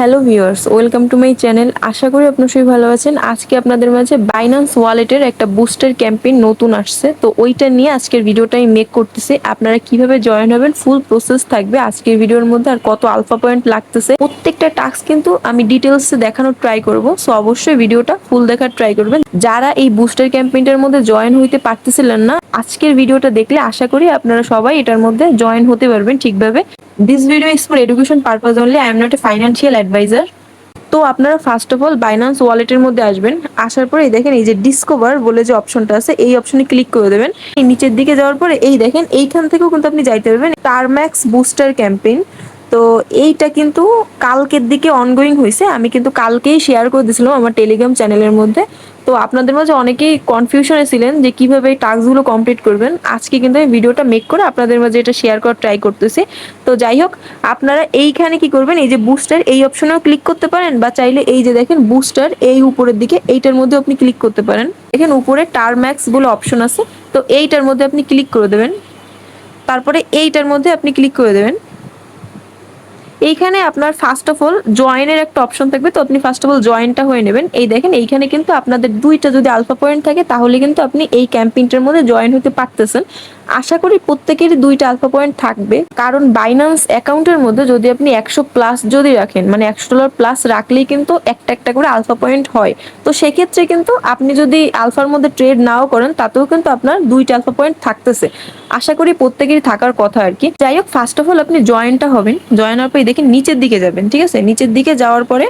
Hello viewers, welcome to my channel. আশা করি আপনারা সবাই ভালো আছেন। আজকে আপনাদের মাঝে বাইন্যান্স ওয়ালেটের একটা বুস্টার ক্যাম্পেইন নতুন আসছে, তো ওইটা নিয়ে আজকের ভিডিওটা আমি মেক করতেছি। আপনারা কিভাবে জয়েন হবেন ফুল প্রসেস থাকবে আজকের ভিডিওর মধ্যে, আর কত আলফা পয়েন্ট লাগতেছে প্রত্যেকটা টাস্ক কিন্তু আমি ডিটেলসে দেখানোর ট্রাই করব। সো অবশ্যই ভিডিওটা ফুল দেখার ট্রাই করবেন। যারা এই বুস্টার ক্যাম্পেইনটার মধ্যে জয়েন হইতে পারতেছিলেন না, আজকের ভিডিওটা দেখলে আশা করি আপনারা সবাই এটার মধ্যে জয়েন হতে পারবেন ঠিকভাবে। This video is for education purpose only. I am not a financial advisor. তো আপনারা ফার্স্ট অফ অল বাইন্যান্স ওয়ালেটের মধ্যে আসবেন। আসার পরে দেখেন এই যে ডিসকভার বলে যে অপশনটা আছে, এই অপশনে ক্লিক করে দেবেন। এই নিচের দিকে যাওয়ার পরে এই দেখেন এইখান থেকেও কিন্তু আপনি যাইতে পারবেন টারম্যাক্স বুস্টার ক্যাম্পেইন। তো এইটা কিন্তু কালকের দিকে অনগোয়িং হয়েছে, আমি কিন্তু কালকেই শেয়ার করে দিয়েছিলাম আমার টেলিগ্রাম চ্যানেলের মধ্যে। তো আপনাদের মাঝে অনেকেই কনফিউশনে ছিলেন যে কিভাবে এই টাস্কগুলো কমপ্লিট করবেন। আজকে কিন্তু আমি ভিডিওটা মেক করে আপনাদের মাঝে এটা শেয়ার করার ট্রাই করতেছি। তো যাই হোক, আপনারা এইখানে কি করবেন, এই যে বুস্টার এই অপশনেও ক্লিক করতে পারেন, বা চাইলে এই যে দেখেন বুস্টার এই উপরের দিকে এইটার মধ্যে আপনি ক্লিক করতে পারেন। দেখেন উপরে টারম্যাক্স বলে অপশন আছে, তো এইটার মধ্যে আপনি ক্লিক করে দেবেন। তারপরে এইটার মধ্যে আপনি ক্লিক করে দেবেন। এইখানে আপনার ফার্স্ট অফ অল জয়েনের একটা অপশন থাকবে, তো আপনি ফার্স্ট অফ অল জয়েনটা হয়ে নেবেন। এই দেখেন এইখানে কিন্তু আপনাদের দুইটা যদি আলফা পয়েন্ট থাকে তাহলে কিন্তু আপনি এই ক্যাম্পেইনটার মধ্যে জয়েন হতে পারতেছেন। আশা করি প্রত্যেকেরই দুইটা আলফা পয়েন্ট থাকবে, কারণ বাইন্যান্স অ্যাকাউন্টের মধ্যে যদি আপনি 100 প্লাস যদি রাখেন, মানে $100 প্লাস রাখলেই কিন্তু একটা একটা করে আলফা পয়েন্ট হয়। তো সেক্ষেত্রে কিন্তু আপনি যদি আলফার মধ্যে ট্রেড নাও করেন তাতেও কিন্তু আপনার দুইটা আলফা পয়েন্ট থাকতেছে। আশা করি প্রত্যেকেরই থাকার কথা আর কি। যাই হোক, ফার্স্ট অফ অল আপনি জয়েনটা হবেন। জয়েন হওয়ার পরে দেখেন নিচের দিকে যাবেন, ঠিক আছে? নিচের দিকে যাওয়ার পরে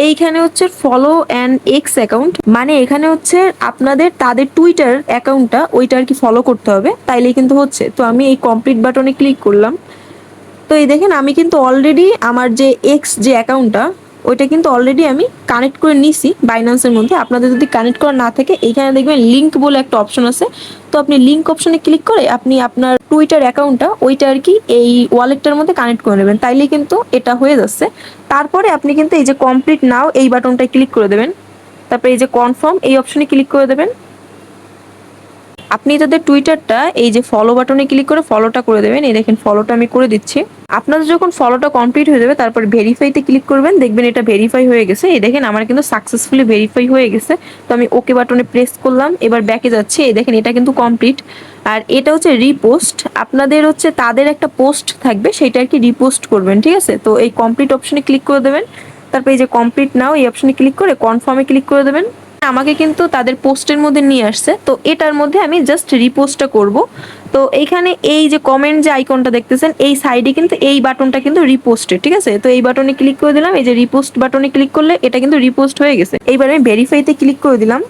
এইখানে হচ্ছে ফলো অ্যান্ড এক্স অ্যাকাউন্ট, মানে এখানে হচ্ছে আপনাদের তাদের টুইটার অ্যাকাউন্টটা ওইটা আর কি ফলো করতে হবে, তাইলেই কিন্তু হচ্ছে। তো আমি এই কমপ্লিট বাটনে ক্লিক করলাম। তো এই দেখেন আমি কিন্তু অলরেডি আমার যে এক্স যে অ্যাকাউন্টটা ওইটা কিন্তু অলরেডি আমি কানেক্ট করে নিছি বাইন্যান্সের মধ্যে। আপনাদের যদি কানেক্ট করা না থাকে এইখানে দেখবেন লিঙ্ক বলে একটা অপশন আছে, তো আপনি লিঙ্ক অপশনে ক্লিক করে আপনি আপনার টুইটার অ্যাকাউন্টটা ওইটা আর কি এই ওয়ালেটটার মধ্যে কানেক্ট করে নেবেন, তাইলেই কিন্তু এটা হয়ে যাচ্ছে। তারপরে আপনি কিন্তু এই যে কমপ্লিট নাও এই বাটনটায় ক্লিক করে দেবেন। তারপরে এই যে কনফার্ম এই অপশনে ক্লিক করে দেবেন। আপনি তাদের টুইটারটা এই যে ফলো বাটনে ক্লিক করে ফলোটা করে দেবেন। এই দেখেন ফলোটা আমি করে দিচ্ছি। আপনাদের যখন ফলোটা কমপ্লিট হয়ে যাবে তারপর ভেরিফাইতে ক্লিক করবেন, দেখবেন এটা ভেরিফাই হয়ে গেছে। এই দেখেন আমার কিন্তু সাকসেসফুলি ভেরিফাই হয়ে গেছে। তো আমি ওকে বাটনে প্রেস করলাম, এবার ব্যাকে যাচ্ছি। এই দেখেন এটা কিন্তু কমপ্লিট। আর এটা হচ্ছে রিপোস্ট, আপনাদের হচ্ছে তাদের একটা পোস্ট থাকবে সেটা আর কি রিপোস্ট করবেন, ঠিক আছে? তো এই কমপ্লিট অপশনে ক্লিক করে দেবেন। তারপর এই যে কমপ্লিট নাও এই অপশনে ক্লিক করে কনফার্মে ক্লিক করে দেবেন। আমাকে কিন্তু তাদের পোস্টের মধ্যে নিয়ে আসছে, তো এটার মধ্যে আমি জাস্ট রিপোস্টটা করব। তো এইখানে এই যে কমেন্ট যে আইকনটা দেখতেছেন এই সাইডে কিন্তু এই বাটনটা কিন্তু রিপোস্টেড, ঠিক আছে? তো এই বাটনে ক্লিক করে দিলাম। এই যে রিপোস্ট বাটনে ক্লিক করলে এটা কিন্তু রিপোস্ট হয়ে গেছে। এইবার আমি ভেরিফাইতে ক্লিক করে দিলাম।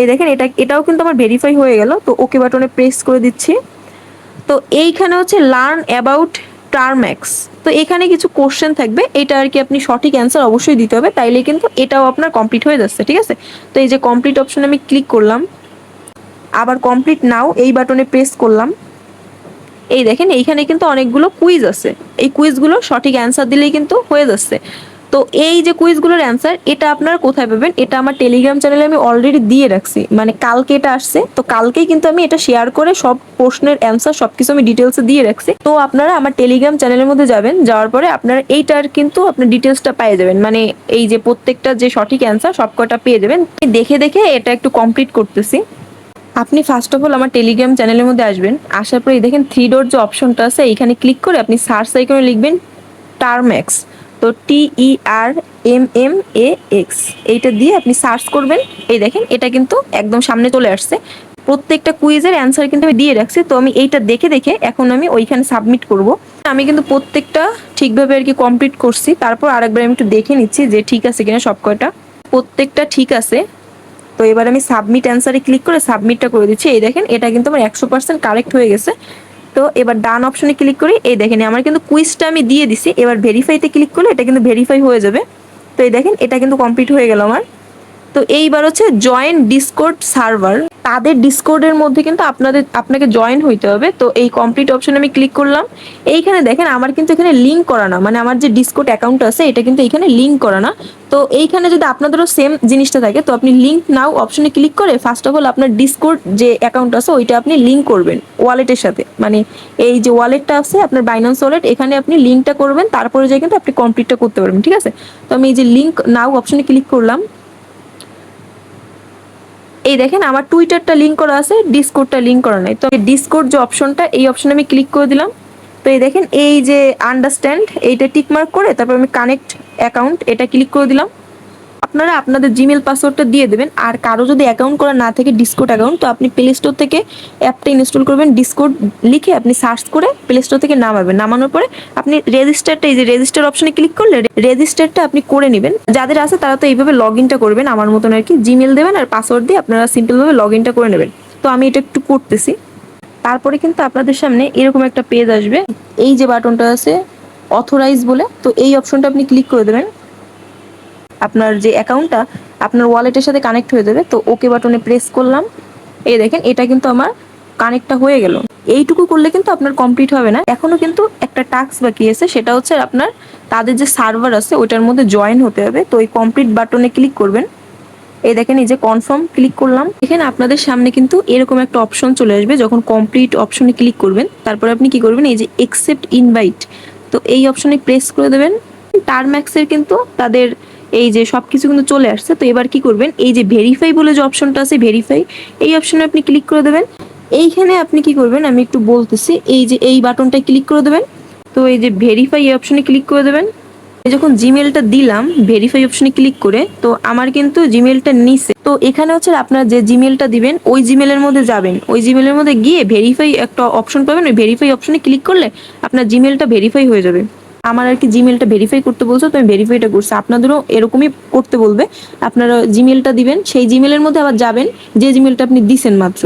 এই দেখেন এটাও কিন্তু আমার ভেরিফাই হয়ে গেল। তো ওকে বাটনে প্রেস করে দিচ্ছি। তো এইখানে হচ্ছে লার্ন অ্যাবাউট টারম্যাক্স, তো এখানে কিছু কোশ্চেন থাকবে, এটা আর কি আপনি সঠিক অ্যান্সার অবশ্যই দিতে হবে, তাইলে কিন্তু এটাও আপনার কমপ্লিট হয়ে যাচ্ছে, ঠিক আছে? তো এই যে কমপ্লিট অপশনে আমি ক্লিক করলাম, আবার কমপ্লিট নাও এই বাটনে প্রেস করলাম। এই দেখেন এইখানে কিন্তু অনেকগুলো কুইজ আছে, এই কুইজগুলো সঠিক অ্যান্সার দিলেই কিন্তু হয়ে যাচ্ছে। তো এই যে কুইজগুলোর অ্যান্সার এটা আপনারা কোথায় পাবেন, এটা আমার টেলিগ্রাম চ্যানেলে আমি অলরেডি দিয়ে রাখছি, মানে কালকে এটা আসছে। তো কালকেই কিন্তু আমি এটা শেয়ার করে সব প্রশ্নের অ্যান্সার সবকিছু আমি ডিটেলসে দিয়ে রাখছি। তো আপনারা আমার টেলিগ্রাম চ্যানেলের মধ্যে যাবেন, যাওয়ার পরে আপনারা এইটার কিন্তু আপনার ডিটেলসটা পেয়ে যাবেন, মানে এই যে প্রত্যেকটা যে সঠিক অ্যান্সার সব কটা পেয়ে যাবেন। দেখে দেখে এটা একটু কমপ্লিট করতেছি। আপনি ফার্স্ট অফ অল আমার টেলিগ্রাম চ্যানেলের মধ্যে আসবেন। আসার পরে দেখেন থ্রি ডট যে অপশনটা আছে এইখানে ক্লিক করে আপনি সার্চ আইকনে লিখবেন টারম্যাক্স, তো TERMMAX এইটা দিয়ে আপনি সার্চ করবেন। এই দেখেন এটা কিন্তু একদম সামনে চলে আসছে। প্রত্যেকটা কুইজের অ্যান্সার কিন্তু আমি দিয়ে রাখছি। তো আমি এইটা দেখে দেখে এখন আমি ওইখানে সাবমিট করব। আমি কিন্তু প্রত্যেকটা ঠিকভাবে আর কি কমপ্লিট করছি। তারপর আরেকবার আমি একটু দেখে নিচ্ছি যে ঠিক আছে কিনা, সব কয়টা প্রত্যেকটা ঠিক আছে। তো এবার আমি সাবমিট অ্যান্সারে ক্লিক করে সাবমিটটা করে দিচ্ছি। এই দেখেন এটা কিন্তু আমার 100% কারেক্ট হয়ে গেছে। তো এবার ডান অপশনে ক্লিক করি। এই দেখেন আমার কিন্তু কুইজটা আমি দিয়ে দিছি। এবার ভেরিফাইতে ক্লিক করলে এটা কিন্তু ভেরিফাই হয়ে যাবে। তো এই দেখেন এটা কিন্তু কমপ্লিট হয়ে গেল আমার। তো এইবার হচ্ছে জয়েন ডিসকর্ড সার্ভার, তাদের ডিসকর্ডের মধ্যে কিন্তু আপনাকে জয়েন হইতে হবে। তো এই কমপ্লিট অপশনে আমি ক্লিক করলাম। এইখানে দেখেন আমার কিন্তু এখানে লিঙ্ক করা না, মানে আমার যে ডিসকর্ড অ্যাকাউন্ট আছে এটা কিন্তু এখানে লিঙ্ক করা না। তো এইখানে যদি আপনাদেরও সেম জিনিসটা থাকে, তো আপনি লিঙ্ক নাও অপশনে ক্লিক করে ফার্স্ট অফ অল আপনার ডিসকর্ড যে অ্যাকাউন্ট আছে ওইটা আপনি লিঙ্ক করবেন ওয়ালেটের সাথে, মানে এই যে ওয়ালেটটা আছে আপনার বাইন্যান্স ওয়ালেট, এখানে আপনি লিঙ্কটা করবেন, তারপরে যাই কিন্তু আপনি কমপ্লিটটা করতে পারবেন, ঠিক আছে। তো আমি এই যে লিঙ্ক নাও অপশনে ক্লিক করলাম। এই দেখেন আমার টুইটারটা লিঙ্ক করা আছে, ডিসকর্ডটা লিঙ্ক করা নাই। তো ডিসকর্ড যে অপশনটা, এই অপশনে আমি ক্লিক করে দিলাম। তো এই দেখেন এই যে আন্ডারস্ট্যান্ড এইটা টিক মার্ক করে তারপর আমি কানেক্ট অ্যাকাউন্ট এটা ক্লিক করে দিলাম। আপনারা আপনাদের জিমেল পাসওয়ার্ডটা দিয়ে দেবেন। আর কারো যদি অ্যাকাউন্ট করা না থাকে ডিসকর্ড অ্যাকাউন্ট, তো আপনি প্লে স্টোর থেকে অ্যাপটা ইনস্টল করবেন, ডিসকর্ড লিখে আপনি সার্চ করে প্লে স্টোর থেকে নামাবেন। নামানোর পরে আপনি রেজিস্টারটা, এই যে রেজিস্টার অপশনে ক্লিক করলে রেজিস্টারটা আপনি করে নেবেন। যাদের আছে তারা তো এইভাবে লগ ইনটা করবেন আমার মতন আর কি, জিমেল দেবেন আর পাসওয়ার্ড দিয়ে আপনারা সিম্পলভাবে লগ ইনটা করে নেবেন। তো আমি এটা একটু করতেছি। তারপরে কিন্তু আপনাদের সামনে এরকম একটা পেজ আসবে, এই যে বাটনটা আছে অথরাইজ বলে, তো এই অপশনটা আপনি ক্লিক করে দেবেন। আপনার যে অ্যাকাউন্টটা আপনার ওয়ালেটের সাথে কানেক্ট হয়ে যাবে। তো ওকে বাটনে প্রেস করলাম। এই দেখেন এটা কিন্তু আমার কানেক্টটা হয়ে গেল। এইটুকু করলে কিন্তু আপনার কমপ্লিট হবে না, এখনো কিন্তু একটা টাস্ক বাকি আছে, সেটা হচ্ছে আপনার তাদের যে সার্ভার আছে ওইটার মধ্যে জয়েন হতে হবে। তো এই কমপ্লিট বাটনে ক্লিক করবেন। এই দেখেন এই যে কনফার্ম ক্লিক করলাম। এখানে আপনাদের সামনে কিন্তু এরকম একটা অপশন চলে আসবে, যখন কমপ্লিট অপশনে ক্লিক করবেন তারপরে আপনি কি করবেন, এই যে একসেপ্ট ইনভাইট, তো এই অপশনে প্রেস করে দেবেন। টারম্যাক্সের কিন্তু তাদের এই যে সবকিছু কিন্তু চলে আসছে। তো এবার কি করবেন, এই যে ভেরিফাই বলে যে অপশনটা আছে ভেরিফাই, এই অপশনে আপনি ক্লিক করে দেবেন। এইখানে আপনি কি করবেন আমি একটু বলতেছি, এই যে এই বাটনটায় ক্লিক করে দেবেন। তো এই যে ভেরিফাই এই অপশনে ক্লিক করে দেবেন। যখন জিমেলটা দিলাম ভেরিফাই অপশনে ক্লিক করে, তো আমার কিন্তু জিমেলটা নিছে। তো এখানে হচ্ছে আপনার যে জিমেলটা দিবেন ওই জিমেলের মধ্যে যাবেন, ওই জিমেলের মধ্যে গিয়ে ভেরিফাই একটা অপশন পাবেন, ওই ভেরিফাই অপশনে ক্লিক করলে আপনার জিমেলটা ভেরিফাই হয়ে যাবে। আমার আর কি জিমেলটা ভেরিফাই করতে বলছো, তো আমি ভেরিফাইটা করছি, আপনাদেরও এরকমই করতে বলবে। আপনারা জিমেলটা দিবেন, সেই জিমেলের মধ্যে আবার যাবেন যে জিমেলটা আপনি দিছেন মাত্র,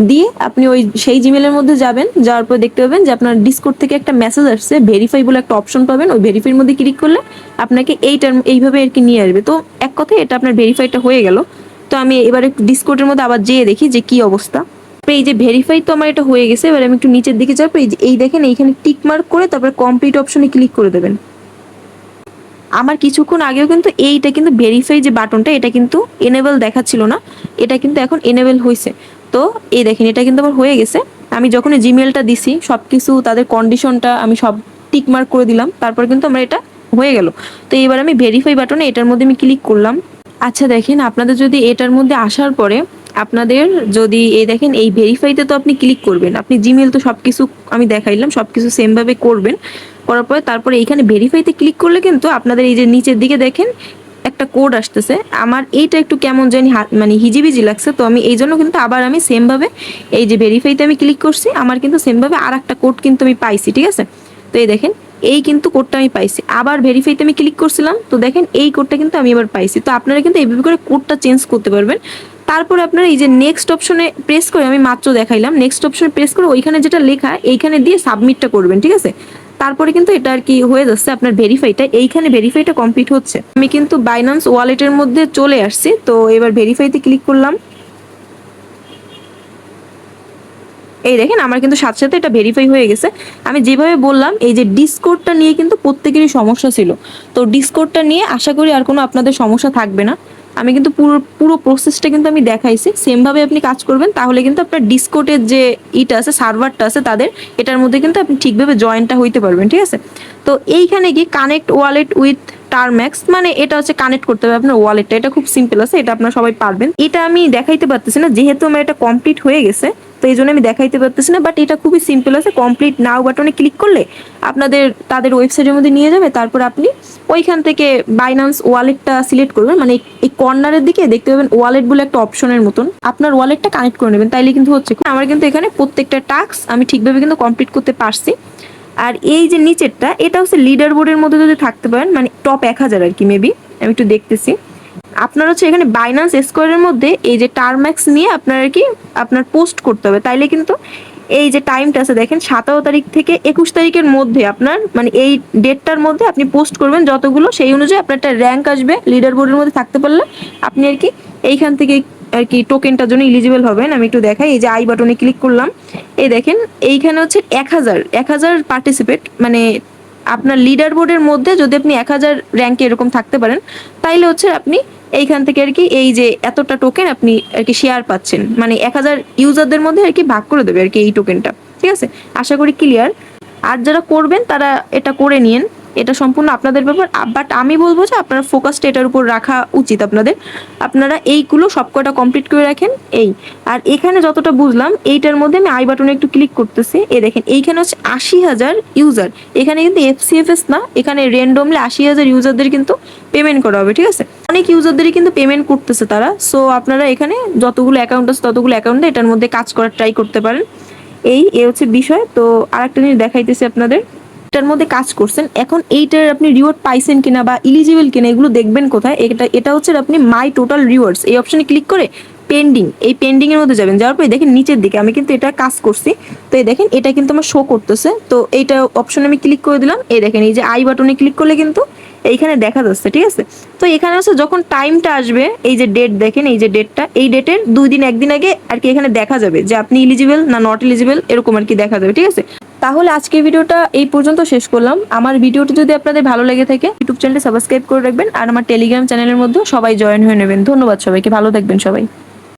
দিয়ে আপনি ওই সেই জিমেলের মধ্যে যাবেন। যাওয়ার পর দেখতে পাবেন যে আপনার ডিসকর্ড থেকে একটা মেসেজ আসছে, ভেরিফাই বলে একটা অপশন পাবেন, ওই ভেরিফাইয়ের মধ্যে ক্লিক করলে আপনাকে এইভাবে আর কি নিয়ে আসবে। তো এক কথায় এটা আপনার ভেরিফাইটা হয়ে গেল। তো আমি এবার একটু ডিসকর্ডের মধ্যে আবার যেয়ে দেখি যে কি অবস্থা। এই যে ভেরিফাই তো আমার এটা হয়ে গেছে। এবার আমি একটু নিচের দিকে যাবো, এই দেখেন এইখানে টিক মার্ক করে তারপরে কমপ্লিট অপশনে ক্লিক করে দেবেন। আমার কিছুক্ষণ আগেও কিন্তু এইটা কিন্তু ভেরিফাই যে বাটনটা এটা কিন্তু এনেবল দেখাচ্ছিল না, এটা কিন্তু এখন এনেবল হয়েছে। তো এই দেখেন এটা কিন্তু আমার হয়ে গেছে। আমি যখন জিমেলটা দিছি সব কিছু তাদের কন্ডিশনটা আমি সব টিক মার্ক করে দিলাম, তারপর কিন্তু আমার এটা হয়ে গেল। তো এবার আমি ভেরিফাই বাটনে এটার মধ্যে আমি ক্লিক করলাম। আচ্ছা দেখেন আপনাদের যদি এটার মধ্যে আসার পরে আপনাদের যদি এই দেখেন এই ভেরিফাইতে তো আপনি ক্লিক করবেন, আপনি জিমেল তো সবকিছু আমি দেখাইলাম সবকিছু সেম ভাবে করবেন। করার পরে তারপরে এইখানে ভেরিফাইতে ক্লিক করলে কিন্তু আপনাদের এই যে নিচের দিকে দেখেন একটা কোড আসতেছে। আমার এইটা একটু কেমন জানি মানে হিজিবিজি লাগছে, তো আমি এই জন্য কিন্তু আবার আমি সেম ভাবে এই যে ভেরিফাইতে আমি ক্লিক করছি, আমার কিন্তু সেম ভাবে আর একটা কোড কিন্তু আমি পাইছি, ঠিক আছে। তো এই দেখেন এই কিন্তু কোডটা আমি পাইছি, আবার ভেরিফাইতে আমি ক্লিক করছিলাম, তো দেখেন এই কোডটা কিন্তু আমি এবার পাইছি। তো আপনারা কিন্তু এইভাবে করে কোডটা চেঞ্জ করতে পারবেন। তারপরে আপনারা এই যে নেক্সট অপশনে প্রেস করে, আমি মাত্র দেখাইলাম, নেক্সট অপশনে প্রেস করে ওইখানে যেটা লেখা এইখানে দিয়ে সাবমিটটা করবেন, ঠিক আছে। তারপরে কিন্তু এটা আর কি হয়ে যাচ্ছে আপনার ভেরিফাইটা, এইখানে ভেরিফাইটা কমপ্লিট হচ্ছে। আমি কিন্তু বাইন্যান্স ওয়ালেটের মধ্যে চলে আসছি। তো এবার ভেরিফাইতে ক্লিক করলাম। এই দেখেন আমার কিন্তু সাথে সাথে এটা ভেরিফাই হয়ে গেছে। আমি যেভাবে বললাম এই যে ডিসকোডটা নিয়ে কিন্তু প্রত্যেকেরই সমস্যা ছিল, তো ডিসকোডটা নিয়ে আশা করি আর কোনো আপনাদের সমস্যা থাকবে না। আমি কিন্তু পুরো পুরো প্রসেসটা কিন্তু আমি দেখাইছি, সেমভাবে আপনি কাজ করবেন তাহলে কিন্তু আপনার ডিসকোডের যে ইটা আছে সার্ভারটা আছে তাদের, এটার মধ্যে কিন্তু আপনি ঠিকভাবে জয়েনটা হইতে পারবেন, ঠিক আছে। তো এইখানে কি কানেক্ট ওয়ালেট উইথ টারম্যাক্স, মানে এটা হচ্ছে কানেক্ট করতে হবে আপনার ওয়ালেটটা, এটা খুব সিম্পল আছে, এটা আপনারা সবাই পারবেন। এটা আমি দেখাইতে পারতেছি না যেহেতু আমার এটা কমপ্লিট হয়ে গেছে, তো এই জন্য আমি দেখাইতে পারতেছি না, বাট এটা খুবই সিম্পল আছে। কমপ্লিট নাও বাটনে ক্লিক করলে আপনাদের তাদের ওয়েবসাইটের মধ্যে নিয়ে যাবে। তারপর আপনি ওইখান থেকে বাইন্যান্স ওয়ালেটটা সিলেক্ট করবেন, মানে এই কর্নারের দিকে দেখতে পাবেন ওয়ালেট বলে একটা অপশনের মতন, আপনার ওয়ালেটটা কানেক্ট করে নেবেন, তাইলে কিন্তু হচ্ছে। আমার কিন্তু এখানে প্রত্যেকটা টাস্ক আমি ঠিকভাবে কিন্তু কমপ্লিট করতে পারছি। আর এই যে নিচেরটা এটা হচ্ছে লিডার বোর্ডের মধ্যে যদি থাকতে পারেন, মানে টপ 1000 আর কি মেবি, আমি একটু দেখতেছি। আপনার হচ্ছে এখানে বাইন্যান্স স্কোয়ারের মধ্যে এই যে টারম্যাক্স নিয়ে আপনার আর কি আপনার পোস্ট করতে হবে, তাইলে কিন্তু এই যে টাইমটা আছে দেখেন 17 তারিখ থেকে 21 তারিখের মধ্যে আপনার মানে এই ডেটটার মধ্যে আপনি পোস্ট করবেন যতগুলো, সেই অনুযায়ী আপনার একটা র্যাঙ্ক আসবে। লিডার বোর্ডের মধ্যে থাকতে পারলে আপনি আর কি এইখান থেকে আর কি টোকেনটার জন্য এলিজিবল হবেন। আমি একটু দেখাই, এই যে আই বাটনে ক্লিক করলাম, এই দেখেন এইখানে হচ্ছে 1000 পার্টিসিপেট, মানে আপনার লিডার বোর্ডের মধ্যে যদি আপনি 1000 র্যাঙ্কে এরকম থাকতে পারেন তাইলে হচ্ছে আপনি এইখান থেকে আর কি এই যে এতটা টোকেন আপনি আর কি শেয়ার পাচ্ছেন, মানে 1000 ইউজারদের মধ্যে আর কি ভাগ করে দেবে আর কি এই টোকেনটা। ঠিক আছে, আশা করি ক্লিয়ার। আর যারা করবেন তারা এটা করে নিন, এটা সম্পূর্ণ আপনাদের ব্যাপার। বাট আমি বলবো যে আপনারা ফোকাসটা এটার উপর রাখা উচিত আপনাদের। আপনারা এইগুলো সবকটা কমপ্লিট করে রাখেন। এই আর এখানে যতটা বুঝলাম এইটার মধ্যে আমি আই বাটনে একটু ক্লিক করতেছি, এই দেখেন এইখানে হচ্ছে 80,000 ইউজার। এখানে কিন্তু এফসিএফএস না, এখানে র্যান্ডমলি 80,000 ইউজারদের কিন্তু পেমেন্ট করা হবে। ঠিক আছে, অনেক ইউজারদেরই কিন্তু পেমেন্ট করতেছে তারা। সো আপনারা এখানে যতগুলো অ্যাকাউন্ট আছে ততগুলো অ্যাকাউন্টে এটার মধ্যে কাজ করার ট্রাই করতে পারেন। এই হচ্ছে বিষয়। তো আরেকটা জিনিস দেখাইতেছি আপনাদের, এটার মধ্যে কাজ করছেন, এখন এইটার আপনি রিওয়ার্ড পাইছেন কিনা বা ইলিজিবল কিনা এগুলো দেখবেন কোথায়। এটা হচ্ছে আপনি মাই টোটাল রিওয়ার্ডস এই অপশনে ক্লিক করে পেন্ডিং, এই পেন্ডিং এর মধ্যে যাবেন। যাওয়ার পরে দেখেন নিচের দিকে আমি কিন্তু এটা কাজ করছি, তো এই দেখেন এটা কিন্তু আমার শো করতেছে। তো এইটা অপশনে আমি ক্লিক করে দিলাম, এই দেখেন এই যে আই বাটনে ক্লিক করলে কিন্তু এইখানে দেখা যাচ্ছে। ঠিক আছে, তো এখানে হচ্ছে যখন টাইমটা আসবে, এই যে ডেট দেখেন, এই যে ডেটটা, এই ডেটের 2 দিন 1 দিন আগে আর কি এখানে দেখা যাবে যে আপনি এলিজিবল না নট এলিজিবল, এরকম আর কি দেখা যাবে। ঠিক আছে, তাহলে আজকের ভিডিওটা এই পর্যন্ত শেষ করলাম। আমার ভিডিওটি যদি আপনাদের ভালো লেগে থাকে ইউটিউব চ্যানেলটি সাবস্ক্রাইব করে রাখবেন, আর আমার টেলিগ্রাম চ্যানেলের মধ্যে সবাই জয়েন হয়ে নেবেন। ধন্যবাদ সবাইকে, ভালো থাকবেন সবাই।